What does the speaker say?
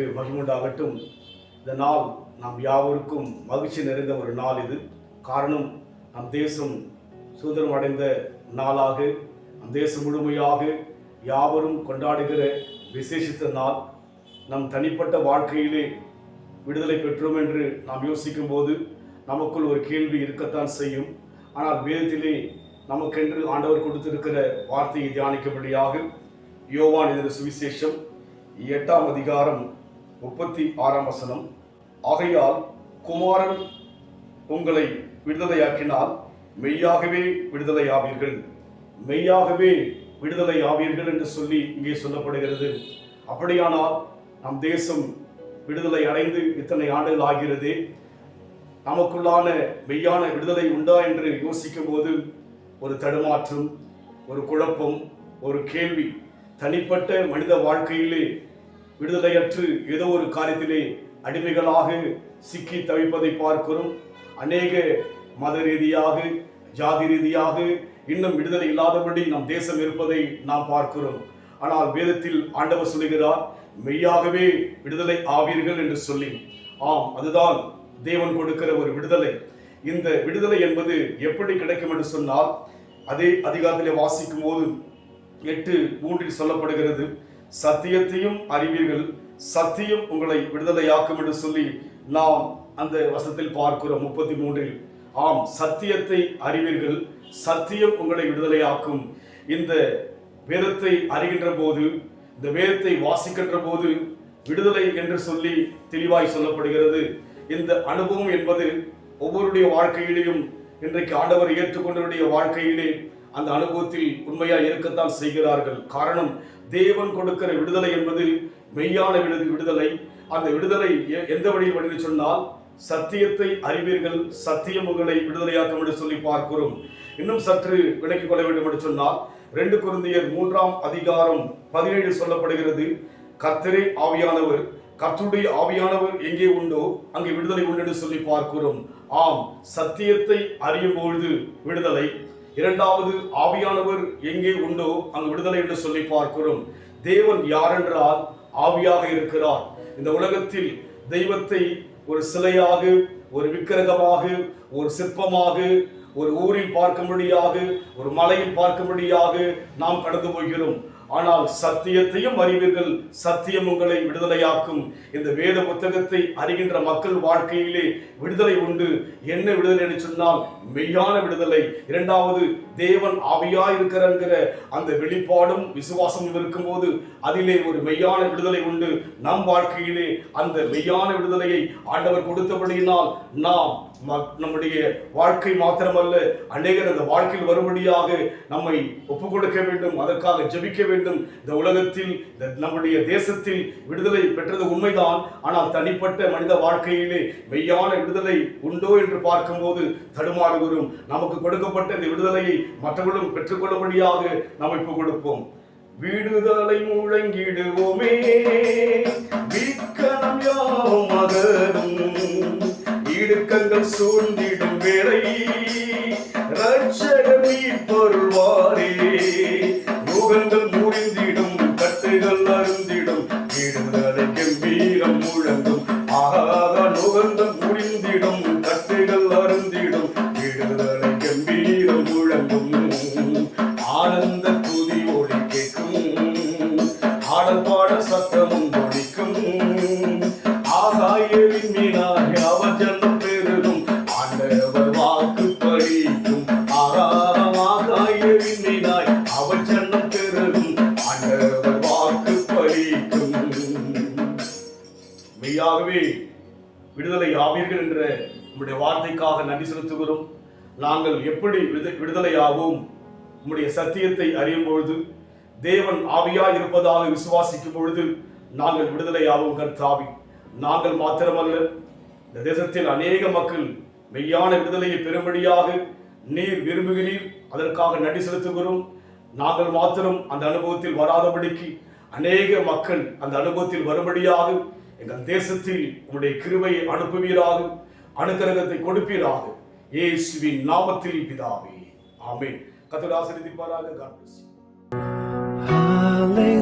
நாமத்திற்கு மகிமுண்டாகட்டும். இந்த நாள் நாம் யாவருக்கும் மகிழ்ச்சி நிறைந்த ஒரு நாள். இது காரணம், நம் தேசம் சுதந்திரம் அடைந்த நாளாக, நம் தேசம் முழுமையாக யாவரும் கொண்டாடுகிற விசேஷித்த நாள். நம் தனிப்பட்ட வாழ்க்கையிலே விடுதலை பெற்றோம் என்று நாம் யோசிக்கும் போது நமக்குள் ஒரு கேள்வி இருக்கத்தான் செய்யும். ஆனால் வேதத்திலே நமக்கென்று ஆண்டவர் கொடுத்திருக்கிற வார்த்தையை தியானிக்கும்படியாக யோவான் எழுதின சுவிசேஷம் 8ஆம் அதிகாரம் 36ஆம் வசனம். ஆகையால் குமாரன் உங்களை விடுதலையாக்கினால் மெய்யாகவே விடுதலையாவீர்கள், மெய்யாகவே விடுதலையாவீர்கள் என்று சொல்லி இங்கே சொல்லப்படுகிறது. அப்படியானால் நம் தேசம் விடுதலை அடைந்து இத்தனை ஆண்டுகள் ஆகிறது. நமக்குள்ளான மெய்யான விடுதலை உண்டா என்று யோசிக்கும் போது ஒரு தடுமாற்றம், ஒரு குழப்பம், ஒரு கேள்வி. தனிப்பட்ட மனித வாழ்க்கையிலே விடுதலையற்று ஏதோ ஒரு காரியத்திலே அடிமைகளாக சிக்கி தவிப்பதை பார்க்கிறோம். அநேக மத ரீதியாக, ஜாதி ரீதியாக இன்னும் விடுதலை இல்லாதபடி நம் தேசம் இருப்பதை நாம் பார்க்கிறோம். ஆனால் வேதத்தில் ஆண்டவர் சொல்லுகிறார், மெய்யாகவே விடுதலை ஆவீர்கள் என்று சொல்லி. ஆம், அதுதான் தேவன் கொடுக்கிற ஒரு விடுதலை. இந்த விடுதலை என்பது எப்படி கிடைக்கும் என்று சொன்னால், அதே அதிகாரத்திலே வாசிக்கும் போது 8:3 சொல்லப்படுகிறது, சத்தியத்தையும் அறிவீர்கள், சத்தியம் உங்களை விடுதலையாக்கும் என்று சொல்லி நாம் அந்த வசனத்தில் பார்க்கிறோம் 33. ஆம், சத்தியத்தை அறிவீர்கள், சத்தியம் உங்களை விடுதலையாக்கும். இந்த வேதத்தை அறிகின்ற போது, இந்த வேதத்தை வாசிக்கின்ற போது விடுதலை என்று சொல்லி தெளிவாய் சொல்லப்படுகிறது. இந்த அனுபவம் என்பது ஒவ்வொருடைய வாழ்க்கையிலேயும், இன்றைக்கு ஆண்டவர் ஏற்றுக்கொண்டவருடைய வாழ்க்கையிலே அந்த அனுபவத்தில் உண்மையாக இருக்கத்தான் செய்கிறார்கள். காரணம், தேவன் கொடுக்கிற விடுதலை என்பது மெய்யான விடுதலை. அந்த விடுதலை எந்த வழியில் என்று சொன்னால், சத்தியத்தை அறிவீர்கள், சத்தியம் உங்களை விடுதலையாக்கும் என்று சொல்லி பார்க்கிறோம். இன்னும் சற்று விளக்கிக் கொள்ள வேண்டும் என்று சொன்னால், 2 கொரிந்தியர் 3ஆம் அதிகாரம் 17 சொல்லப்படுகிறது, கர்த்தரே ஆவியானவர், கர்த்தருடைய ஆவியானவர் எங்கே உண்டோ அங்கே விடுதலை உண்டு என்று சொல்லி பார்க்கிறோம். ஆம், சத்தியத்தை அறியும் பொழுது விடுதலை. இரண்டாவது, ஆவியானவர் எங்கே உண்டோ அங்கு விடுதலை என்று சொல்லி பார்க்கிறோம். தேவன் யார் என்றால் ஆவியாக இருக்கிறார். இந்த உலகத்தில் தெய்வத்தை ஒரு சிலையாக, ஒரு விக்கிரகமாக, ஒரு சிற்பமாக, ஒரு ஊரில் பார்க்கும்படியாக, ஒரு மலையில் பார்க்கும்படியாக நாம் கடந்து போகிறோம். ஆனால் சத்தியத்தையும் அறிவீர்கள், சத்தியம் உங்களை விடுதலையாக்கும். இந்த வேத புத்தகத்தை அறிகின்ற மக்கள் வாழ்க்கையிலே விடுதலை உண்டு. என்ன விடுதலை என்று சொன்னால், மெய்யான விடுதலை. இரண்டாவது, தேவன் ஆவியாய் இருக்கிற அந்த வெளிப்பாடும் விசுவாசமும் இருக்கும்போது அதிலே ஒரு மெய்யான விடுதலை உண்டு. நம் வாழ்க்கையிலே அந்த மெய்யான விடுதலையை ஆண்டவர் கொடுத்தபடியினால் நாம் நம்முடைய வாழ்க்கை மாத்திரமல்ல, அநேகர் அந்த வாழ்க்கையில் வரும்படியாக நம்மை ஒப்புக் கொடுக்க வேண்டும், அதற்காக ஜெபிக்க வேண்டும். இந்த உலகத்தில், நம்முடைய தேசத்தில் விடுதலை பெற்றது உண்மைதான். ஆனால் தனிப்பட்ட மனித வாழ்க்கையிலே மெய்யான விடுதலை உண்டோ என்று பார்க்கும்போது தடுமாறுகிறோம். நமக்கு கொடுக்கப்பட்ட இந்த விடுதலையை மற்றவர்களும் பெற்றுக்கொள்ளும்படியாக நாம் ஒப்புக் கொடுப்போம். விடுதலை முழங்கிடுவோமே, விக்கனம் யாவும் அகலும், இடுக்கங்கள் சூழ்ந்திடும் வேளை இரட்சகர் மீட்பருள்வாரே, யுகங்கள் முறிந்திடும், கட்டுகள் அருந்திடும், விடுதலை கம்பீரம் முழங்கும். ஆகாத நுகங்கள் முறிந்திடும், கட்டுகள் அருந்திடும், விடுதலை கம்பீரம் முழங்கும். ஆனந்த துதி ஒளி கேட்கும், ஆடல் பாட சத்தமும் ஒலிக்கும். ஆகாயவின் மீனாக அவர் ஜன்மம் பெருகும், ஆண்டவர் வாக்கு பழிக்கும். ஆகாயவின் மீனாய் அவர் ஜன்மம் பெருகும், ஆண்டவர் வாக்கு பழிக்கும். மெய்யாகவே விடுதலை ஆவீர்கள் என்ற உம்முடைய வார்த்தைக்காக நன்றி செலுத்துகிறோம். நாங்கள் எப்படி விடுதலை ஆவோம்? உம்முடைய சத்தியத்தை அறியும் பொழுது, தேவன் ஆவியாய் இருப்பதாக விசுவாசிக்கும் பொழுது நாங்கள் விடுதலை ஆவோம். கர்த்தாவே, நாங்கள் மாத்திரமல்ல, இந்த தேசத்தில் அநேக மக்கள் மெய்யான விடுதலையை பெறும்படியாக நீர் விரும்புகிறீர். அதற்காக நன்றி செலுத்துகிறோம். நாங்கள் மாத்திரம் அந்த அனுபவத்தில் வராதபடிக்கு அநேக மக்கள் அந்த அனுபவத்தில் வரும்படியாக எங்கள் தேசத்தில் உம்முடைய கிருபையை அனுப்புவீராக, அனுக்கிரகத்தை கொடுப்பீராக. இயேசுவின் நாமத்தில் பிதாவே, ஆமென். கர்த்தர் ஆசீர்வதிப்பாராக. God bless you.